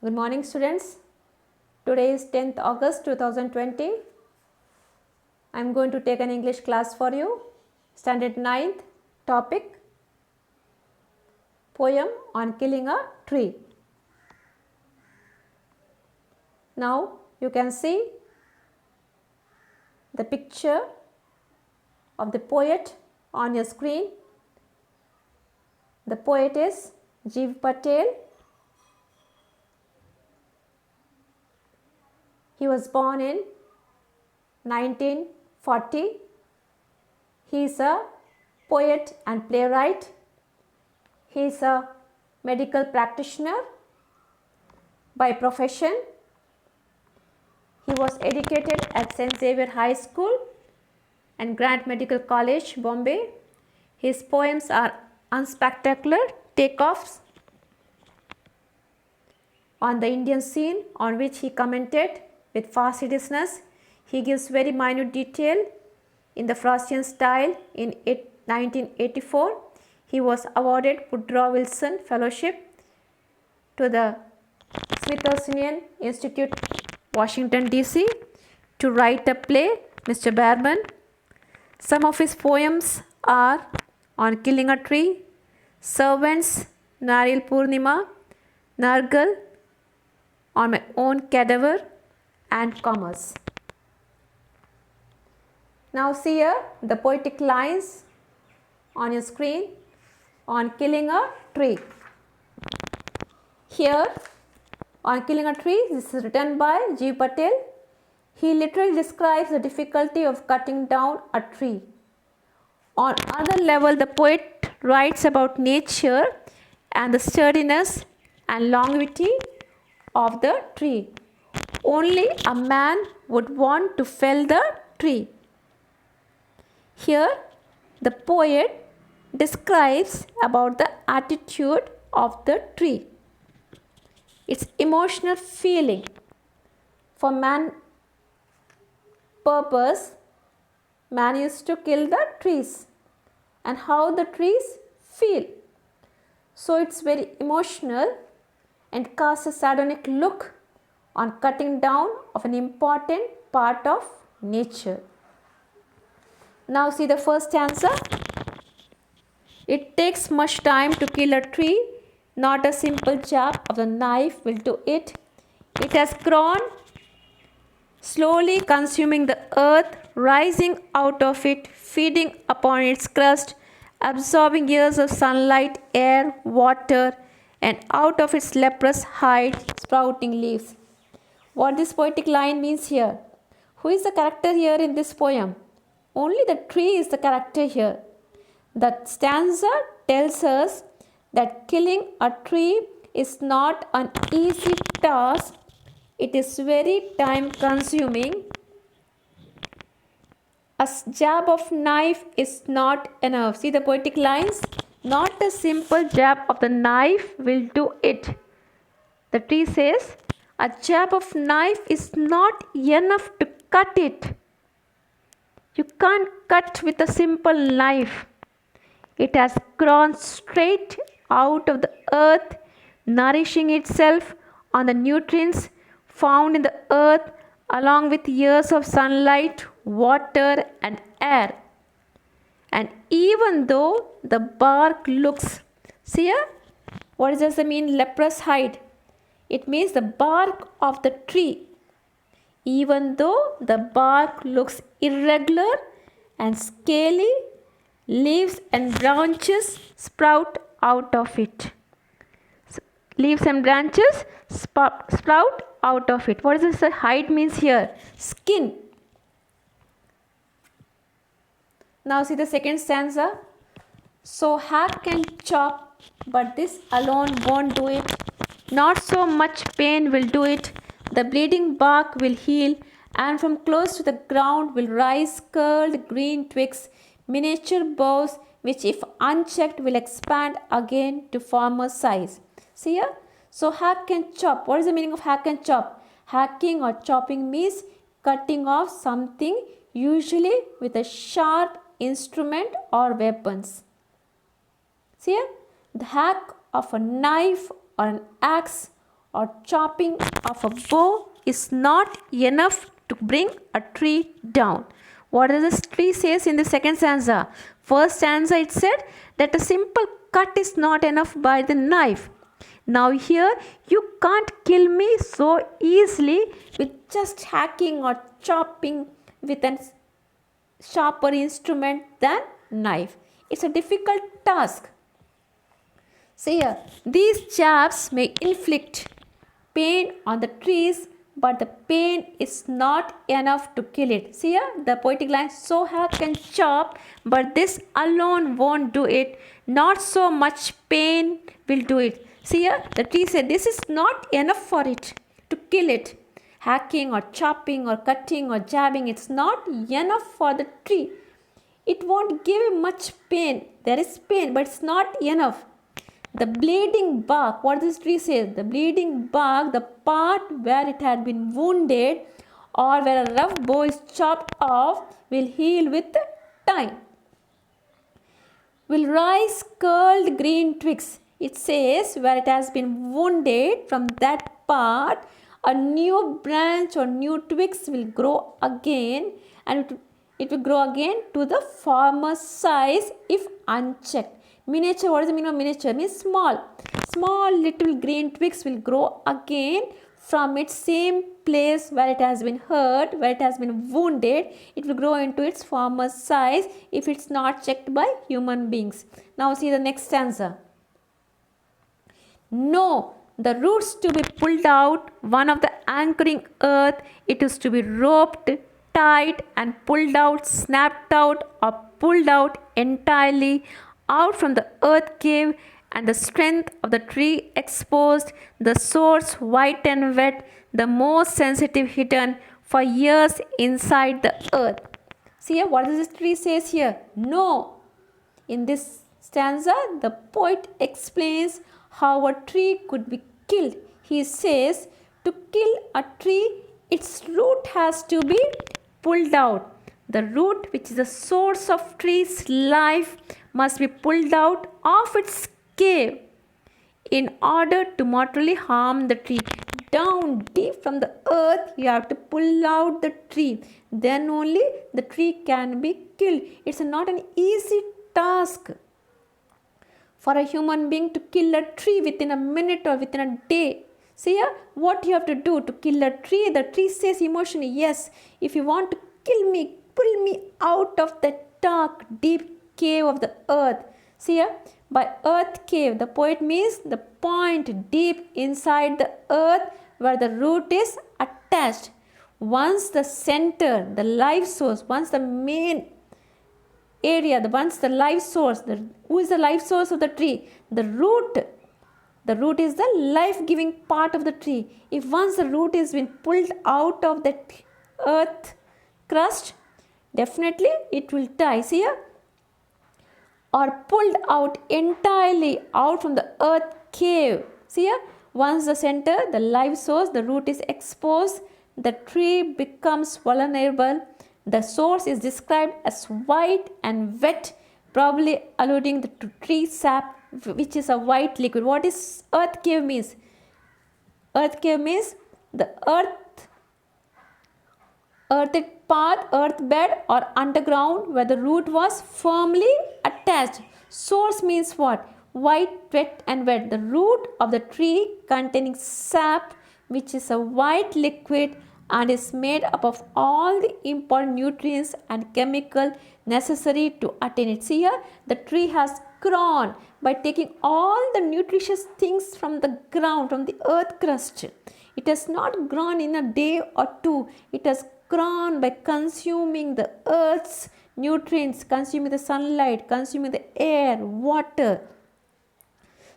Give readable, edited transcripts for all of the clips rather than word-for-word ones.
Good morning, students. Today is 10th August 2020. I am going to take an English class for you. Standard 9th topic, poem on killing a tree. Now you can see the picture of the poet on your screen. The poet is Hdi Patel. He was born in 1940. He is a poet and playwright. He is a medical practitioner by profession. He was educated at St. Xavier High School and Grant Medical College, Bombay. His poems are unspectacular takeoffs on the Indian scene, on which he commented with fastidiousness. He gives very minute detail in the Frostian style. In 1984, he was awarded Woodrow Wilson Fellowship to the Smithsonian Institute, Washington, D.C. to write a play, Mr. Bearman. Some of his poems are on killing a tree, servants, Naril Purnima, Nargal, on my own cadaver, and commerce. Now see here the poetic lines on your screen on killing a tree. Here on killing a tree, this is written by Hdi Patel. He literally describes the difficulty of cutting down a tree. On other level, the poet writes about nature and the sturdiness and longevity of the tree. Only a man would want to fell the tree. Here, the poet describes about the attitude of the tree, its emotional feeling for man purpose. Man used to kill the trees and how the trees feel. So it's very emotional and casts a sardonic look on cutting down of an important part of nature. Now see the first stanza. It takes much time to kill a tree, not a simple jab of the knife will do it. It has grown, slowly consuming the earth, rising out of it, feeding upon its crust, absorbing years of sunlight, air, water, and out of its leprous hide, sprouting leaves. What this poetic line means here? Who is the character here in this poem? Only the tree is the character here. The stanza tells us that killing a tree is not an easy task. It is very time consuming. A jab of knife is not enough. See the poetic lines? Not a simple jab of the knife will do it. The tree says, a jab of knife is not enough to cut it. You can't cut with a simple knife. It has grown straight out of the earth, nourishing itself on the nutrients found in the earth along with years of sunlight, water, and air. And even though the bark looks, see here, what does it mean, leprous hide? It means the bark of the tree. Even though the bark looks irregular and scaly, leaves and branches sprout out of it. Leaves and branches sprout out of it. What does this hide means here? Skin. Now see the second stanza. So hack can chop, but this alone won't do it. Not so much pain will do it. The bleeding bark will heal, and from close to the ground will rise curled green twigs, miniature boughs, which if unchecked will expand again to former size. See here? So hack and chop. What is the meaning of hack and chop? Hacking or chopping means cutting off something, usually with a sharp instrument or weapons. See here? The hack of a knife or an axe or chopping of a bow is not enough to bring a tree down. What does this tree says in the second stanza? First stanza it said that a simple cut is not enough by the knife. Now here you can't kill me so easily with just hacking or chopping with a sharper instrument than knife. It's a difficult task. See here, these jabs may inflict pain on the trees, but the pain is not enough to kill it. See here, the poetic line, so hack and chop, but this alone won't do it. Not so much pain will do it. See here, the tree said this is not enough for it to kill it. Hacking or chopping or cutting or jabbing, it's not enough for the tree. It won't give much pain. There is pain, but it's not enough. The bleeding bark, what this tree says, the bleeding bark, the part where it had been wounded or where a rough bow is chopped off, will heal with time. Will rise curled green twigs. It says where it has been wounded, from that part a new branch or new twigs will grow again, and it will grow again to the former size if unchecked. Miniature, what does the meaning of miniature? Means small. Small little green twigs will grow again from its same place where it has been hurt, where it has been wounded. It will grow into its former size if it's not checked by human beings. Now see the next stanza. No, the roots to be pulled out, one of the anchoring earth, it is to be roped, tied and pulled out, snapped out or pulled out entirely out from the earth cave, and the strength of the tree exposed, the source white and wet, the most sensitive hidden for years inside the earth. See here, what does this tree says here? No. In this stanza, the poet explains how a tree could be killed. He says to kill a tree, its root has to be pulled out. The root, which is the source of tree's life, must be pulled out of its cave in order to mortally harm the tree. Down deep from the earth, you have to pull out the tree. Then only the tree can be killed. It's not an easy task for a human being to kill a tree within a minute or within a day. See here, what you have to do to kill a tree? The tree says emotionally, yes, if you want to kill me, pull me out of that dark, deep cave of the earth. See here, by earth cave, the poet means the point deep inside the earth where the root is attached. Once the center, the life source, once the main area, once the life source, who is the life source of the tree? The root. The root is the life-giving part of the tree. If once the root is been pulled out of that earth crust, definitely it will die. See here? Or pulled out entirely out from the earth cave. See here? Once the center, the life source, the root is exposed, the tree becomes vulnerable. The source is described as white and wet, probably alluding to tree sap, which is a white liquid. What is earth cave means? Earth cave means the earthed path, earth bed or underground where the root was firmly attached. Source means what? White, wet and wet. The root of the tree containing sap, which is a white liquid and is made up of all the important nutrients and chemical necessary to attain it. See here, the tree has grown by taking all the nutritious things from the ground, from the earth crust. It has not grown in a day or two. It has grown by consuming the earth's nutrients, consuming the sunlight, consuming the air, water.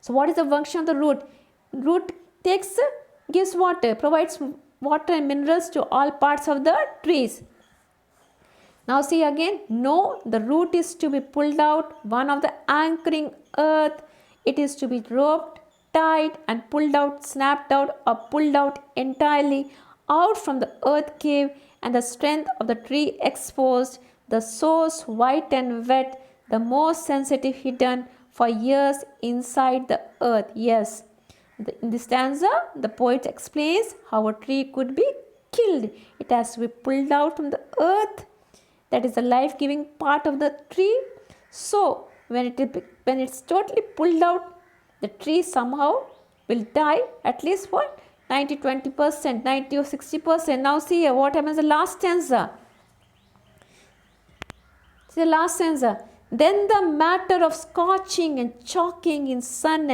So what is the function of the root? Root gives water, provides water and minerals to all parts of the trees. Now see again, no, the root is to be pulled out, one of the anchoring earth, it is to be roped, tied and pulled out, snapped out or pulled out entirely out from the earth cave, and the strength of the tree exposed, the source white and wet, the most sensitive hidden for years inside the earth. Yes, In this stanza, the poet explains how a tree could be killed. It has to be pulled out from the earth. That is the life-giving part of the tree. So, when it's totally pulled out, the tree somehow will die, at least for 90-20%, 90 or 60%. Now see here, what happens in the last stanza? See the last stanza. Then the matter of scorching and choking in sun and